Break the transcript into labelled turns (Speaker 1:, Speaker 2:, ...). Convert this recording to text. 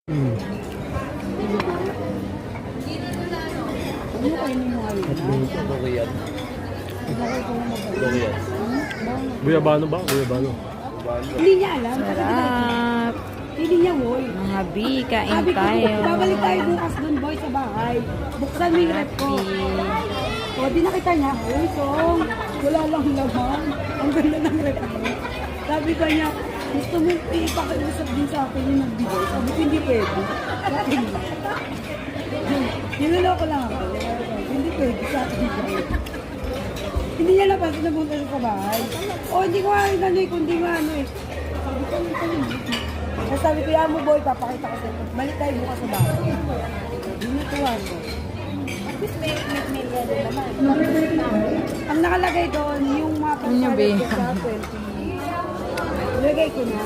Speaker 1: Hmm.
Speaker 2: Ano kayo ni mga yun?
Speaker 3: Durian.
Speaker 1: Guyabano ba? Guyabano.
Speaker 2: Hindi niya alam.
Speaker 4: Sarap.
Speaker 2: Hindi niya, boy.
Speaker 4: Mga B, kain
Speaker 2: Sabi ko,
Speaker 4: tayo.
Speaker 2: babalik tayo bukas dun, boy, sa bahay. Buksan mo yung rep ko. O, di nakita niya, uy, song, wala lang laman. Ang ganda ng rep mo. Sabi ko niya, gusto mo ipakiusap din sa akin yung nagbigay. Sabi ko, hindi pwede. Sabi ko, niloloko lang ako. Hindi pwede sa akin. Hindi niya napansin na punta sa bahay. O, hindi ko nga ano eh, kundi nga ano eh. Sabi ko, tapos sabi ko, yan mo boy, papakita ko sa'yo. Balik tayo bukas sa bahay. Dinutuwa ko. At least may naman. Ang nakalagay doon, yung mga pagkalit ko sa 20. Lagay ko na.